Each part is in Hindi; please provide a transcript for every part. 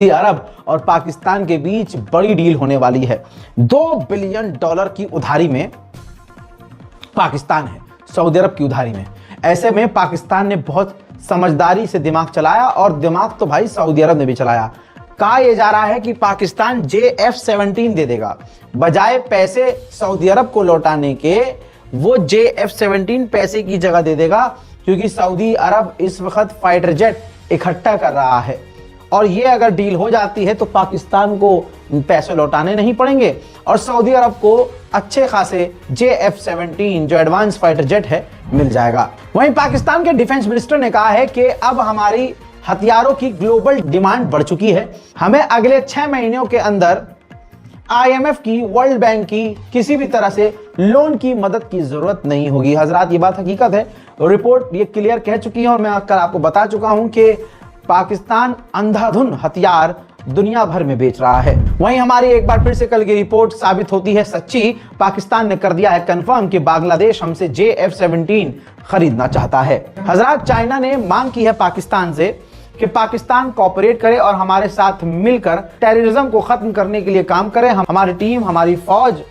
अरब और पाकिस्तान के बीच बड़ी डील होने वाली है। $2 बिलियन की उधारी में पाकिस्तान है, सऊदी अरब की उधारी में। ऐसे में पाकिस्तान ने बहुत समझदारी से दिमाग चलाया और दिमाग तो भाई सऊदी अरब ने भी चलाया। कहा यह जा रहा है कि पाकिस्तान JF-17 दे देगा, बजाय पैसे सऊदी अरब को लौटाने के वो JF-17 पैसे की जगह दे देगा, क्योंकि सऊदी अरब इस वक्त फाइटर जेट इकट्ठा कर रहा है और ये अगर डील हो जाती है तो पाकिस्तान को पैसे लौटाने नहीं पड़ेंगे और सऊदी अरब को अच्छे खासे JF-17 जो एडवांस फाइटर जेट है मिल जाएगा। वहीं पाकिस्तान के डिफेंस मिनिस्टर ने कहा है कि अब हमारी हथियारों की ग्लोबल डिमांड बढ़ चुकी है, हमें अगले 6 महीनों के अंदर IMF की, वर्ल्ड बैंक की किसी भी तरह से लोन की मदद की जरूरत नहीं होगी। हजरात, ये बात हकीकत है, रिपोर्ट ये क्लियर कह चुकी है और मैं कल आपको बता चुका हूं कि पाकिस्तान अंधाधुन हथियार दुनिया भर में बेच रहा है। वहीं हमारी एक बार फिर से कल की रिपोर्ट साबित होती है सच्ची। पाकिस्तान ने कर दिया है कंफर्म कि बांग्लादेश हमसे JF-17 खरीदना चाहता है। हजरात, चाइना ने मांग की है पाकिस्तान से कि पाकिस्तान कोऑपरेट करे और हमारे साथ मिलकर टेररिज्म को खत्म करने के लिए काम करे। हमारी टीम, हमारी फौज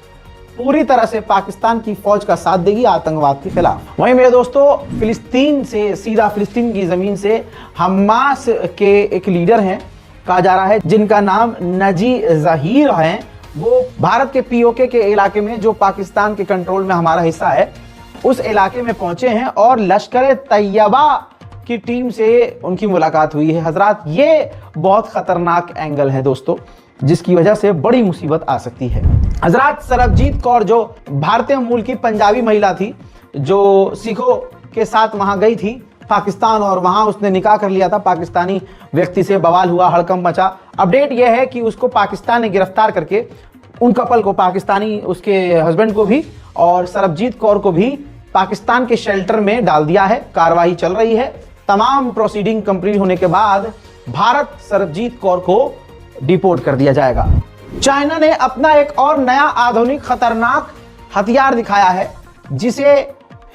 पूरी तरह से पाकिस्तान की फौज का साथ देगी आतंकवाद के खिलाफ। वहीं मेरे दोस्तों, फिलिस्तीन से सीधा फिलिस्तीन की जमीन से हमास के एक लीडर हैं, कहा जा रहा है, जिनका नाम नजी जहीर है। वो भारत के POK के इलाके में, जो पाकिस्तान के कंट्रोल में हमारा हिस्सा है, उस इलाके में पहुंचे हैं और लश्कर तैयबा की टीम से उनकी मुलाकात हुई है। हजरात, ये बहुत खतरनाक एंगल है दोस्तों, जिसकी वजह से बड़ी मुसीबत आ सकती है। हजरात, सरबजीत कौर जो भारतीय मूल की पंजाबी महिला थी, जो सिखों के साथ वहां गई थी पाकिस्तान और वहां उसने निकाह कर लिया था पाकिस्तानी व्यक्ति से, बवाल हुआ, हड़कंप मचा। अपडेट यह है कि उसको पाकिस्तान ने गिरफ्तार करके उन कपल को, पाकिस्तानी उसके हस्बैंड को भी और सरबजीत कौर को भी पाकिस्तान के शेल्टर में डाल दिया है। कार्रवाई चल रही है। तमाम प्रोसीडिंग कंप्लीट होने के बाद भारत सरबजीत कौर को डिपोर्ट कर दिया जाएगा। चाइना ने अपना एक और नया आधुनिक खतरनाक हथियार दिखाया है, जिसे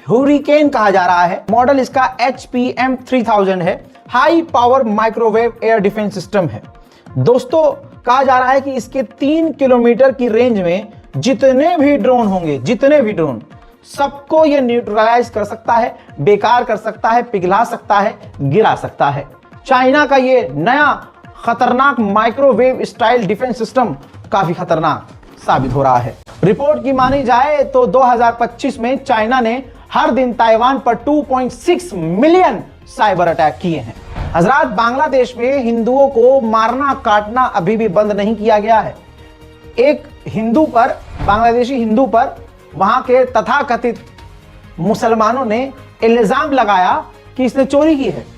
हुरिकेन कहा जा रहा है। मॉडल इसका HPM-3000 है, high power microwave air defence system है। दोस्तों, कहा जा रहा है कि इसके 3 किलोमीटर की रेंज में जितने भी ड्रोन होंगे, जितने भी ड्रोन, सबको यह न्यूट्रलाइज कर सकता है, बेकार कर सकता है, पिघला सकता है, गिरा सकता है। चाइना का यह नया खतरनाक माइक्रोवेव स्टाइल डिफेंस सिस्टम काफी खतरनाक साबित हो रहा है। रिपोर्ट की मानी जाए तो 2025 में चाइना ने हर दिन ताइवान पर 2.6 मिलियन साइबर अटैक किए हैं। हजरात, बांग्लादेश में हिंदुओं को मारना काटना अभी भी बंद नहीं किया गया है। एक हिंदू पर, बांग्लादेशी हिंदू पर वहां के तथाकथित मुसलमानों ने इल्जाम लगाया कि इसने चोरी की है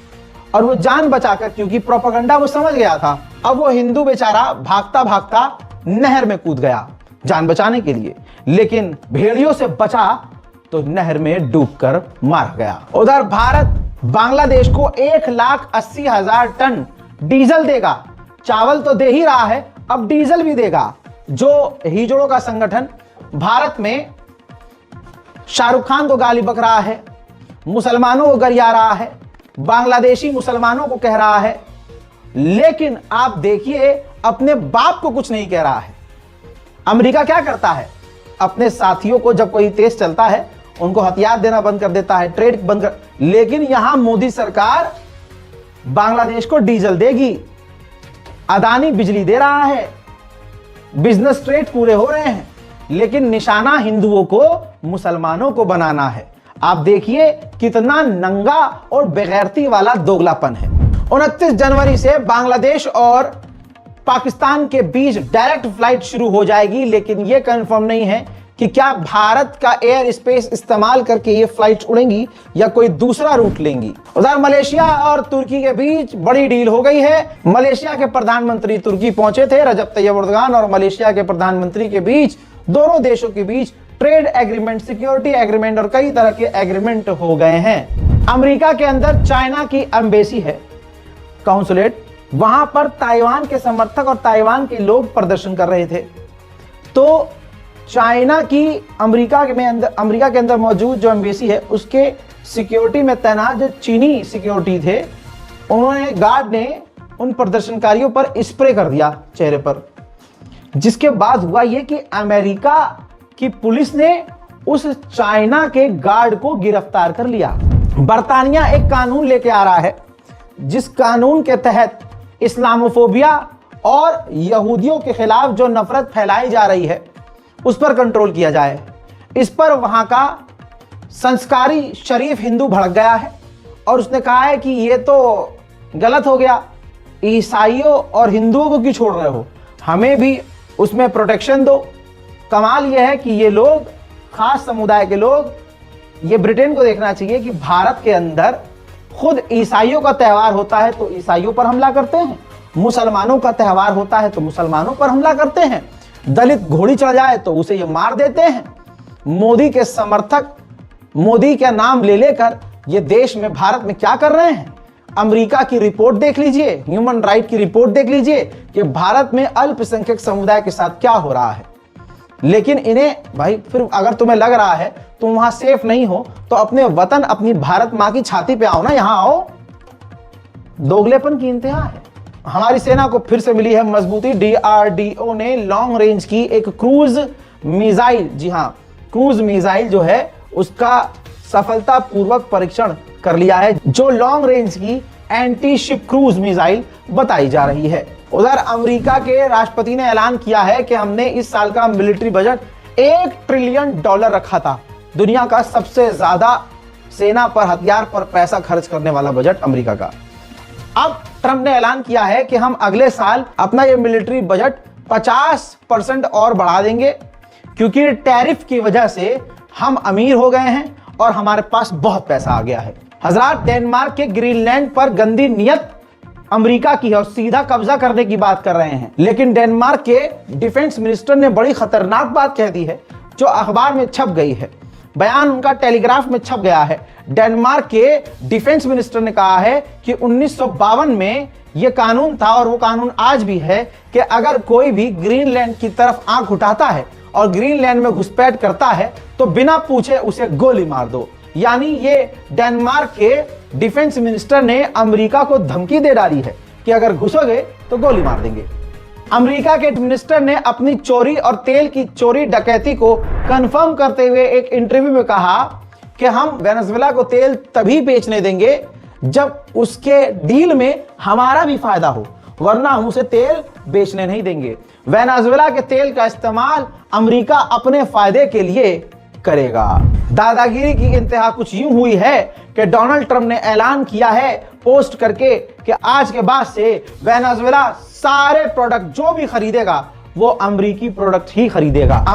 और वो जान बचाकर, क्योंकि प्रोपेगेंडा वो समझ गया था, अब वो हिंदू बेचारा भागता भागता नहर में कूद गया जान बचाने के लिए, लेकिन भेड़ियों से बचा तो नहर में डूबकर मारा गया। उधर भारत बांग्लादेश को 1,80,000 टन डीजल देगा। चावल तो दे ही रहा है, अब डीजल भी देगा। जो हिजड़ों का संगठन भारत में शाहरुख खान को गाली बक रहा है, मुसलमानों को गरिया रहा है, बांग्लादेशी मुसलमानों को कह रहा है, लेकिन आप देखिए अपने बाप को कुछ नहीं कह रहा है। अमेरिका क्या करता है? अपने साथियों को जब कोई तेज चलता है उनको हथियार देना बंद कर देता है, ट्रेड बंद कर, लेकिन यहां मोदी सरकार बांग्लादेश को डीजल देगी, अदानी बिजली दे रहा है, बिजनेस ट्रेड पूरे हो रहे हैं, लेकिन निशाना हिंदुओं को, मुसलमानों को बनाना है। आप देखिए कितना नंगा और बेगैरती वाला दोगलापन है। 29 जनवरी से बांग्लादेश और पाकिस्तान के बीच डायरेक्ट फ्लाइट शुरू हो जाएगी, लेकिन यह कंफर्म नहीं है कि क्या भारत का एयर स्पेस इस्तेमाल करके ये फ्लाइट उड़ेंगी या कोई दूसरा रूट लेंगी। उधर मलेशिया और तुर्की के बीच बड़ी डील हो गई है। मलेशिया के प्रधानमंत्री तुर्की पहुंचे थे। रजब तैयब एर्दोगान और मलेशिया के प्रधानमंत्री के बीच, दोनों देशों के बीच ट्रेड एग्रीमेंट, सिक्योरिटी एग्रीमेंट और कई तरह के एग्रीमेंट हो गए हैं। अमेरिका के अंदर चाइना की एम्बेसी है, काउंसुलेट, वहां पर ताइवान के समर्थक और ताइवान के लोग प्रदर्शन कर रहे थे। तो चाइना की अमेरिका के अंदर मौजूद जो एम्बेसी है, उसके सिक्योरिटी में तैनात जो चीनी सिक्योरिटी थे, उन्होंने, गार्ड ने उन प्रदर्शनकारियों पर स्प्रे कर दिया चेहरे पर। जिसके बाद हुआ यह कि अमेरिका की पुलिस ने उस चाइना के गार्ड को गिरफ्तार कर लिया। बर्तानिया एक कानून लेके आ रहा है जिस कानून के तहत इस्लामोफोबिया और यहूदियों के खिलाफ जो नफरत फैलाई जा रही है उस पर कंट्रोल किया जाए। इस पर वहां का संस्कारी शरीफ हिंदू भड़क गया है और उसने कहा है कि ये तो गलत हो गया, ईसाइयों और हिंदुओं को क्यों छोड़ रहे हो, हमें भी उसमें प्रोटेक्शन दो। कमाल यह है कि ये लोग, खास समुदाय के लोग, ये ब्रिटेन को देखना चाहिए कि भारत के अंदर खुद ईसाइयों का त्यौहार होता है तो ईसाइयों पर हमला करते हैं, मुसलमानों का त्यौहार होता है तो मुसलमानों पर हमला करते हैं, दलित घोड़ी चढ़ जाए तो उसे ये मार देते हैं। मोदी के समर्थक मोदी का नाम ले लेकर ये देश में, भारत में क्या कर रहे हैं। अमेरिका की रिपोर्ट देख लीजिए, ह्यूमन राइट की रिपोर्ट देख लीजिए कि भारत में अल्पसंख्यक समुदाय के साथ क्या हो रहा है। लेकिन इन्हें भाई, फिर अगर तुम्हें लग रहा है तुम वहां सेफ नहीं हो तो अपने वतन, अपनी भारत मां की छाती पे आओ ना, यहां आओ। दोगलेपन की इंतहा है। हमारी सेना को फिर से मिली है मजबूती। डीआरडीओ ने लॉन्ग रेंज की एक क्रूज मिसाइल, जी हां, क्रूज मिसाइल जो है उसका सफलतापूर्वक परीक्षण कर लिया है, जो लॉन्ग रेंज की एंटी शिप क्रूज मिसाइल बताई जा रही है। उधर अमेरिका के राष्ट्रपति ने ऐलान किया है कि हमने इस साल का मिलिट्री बजट $1 ट्रिलियन रखा था। दुनिया का सबसे ज्यादा सेना पर, हथियार पर पैसा खर्च करने वाला बजट अमेरिका का। अब ट्रंप ने ऐलान किया है कि हम अगले साल अपना ये मिलिट्री बजट 50% और बढ़ा देंगे, क्योंकि टैरिफ की वजह से हम अमीर हो गए हैं और हमारे पास बहुत पैसा आ गया है। हजरात, डेनमार्क के ग्रीनलैंड पर गंदी नियत अमेरिका की है और सीधा कब्जा करने की बात कर रहे हैं। लेकिन डेनमार्क के डिफेंस मिनिस्टर ने बड़ी खतरनाक बात कह दी है जो अखबार में छप गई है। बयान उनका टेलीग्राफ में छप गया है। डेनमार्क के डिफेंस मिनिस्टर ने कहा है कि 1952 में यह कानून था और वो कानून आज भी है कि अगर कोई भी ग्रीनलैंड की तरफ आंख उठाता है और ग्रीनलैंड में घुसपैठ करता है तो बिना पूछे उसे गोली मार दो। यानी ये डेनमार्क के डिफेंस मिनिस्टर ने अमेरिका को धमकी दे डाली है कि अगर घुसोगे तो गोली मार देंगे। अमेरिका के मिनिस्टर ने अपनी चोरी और तेल की चोरी डकैती को कंफर्म करते हुए एक इंटरव्यू में कहा कि हम वेनेजुएला को तेल तभी बेचने देंगे जब उसके डील में हमारा भी फायदा हो, वरना हम उसे तेल बेचने नहीं देंगे। वेनेजुएला के तेल का इस्तेमाल अमेरिका अपने फायदे के लिए करेगा। दादागिरी की इंतहा कुछ यूं हुई है कि डोनाल्ड ट्रंप ने ऐलान किया है पोस्ट करके कि आज के बाद से वेनेजुएला सारे प्रोडक्ट जो भी खरीदेगा वो अमेरिकी प्रोडक्ट ही खरीदेगा।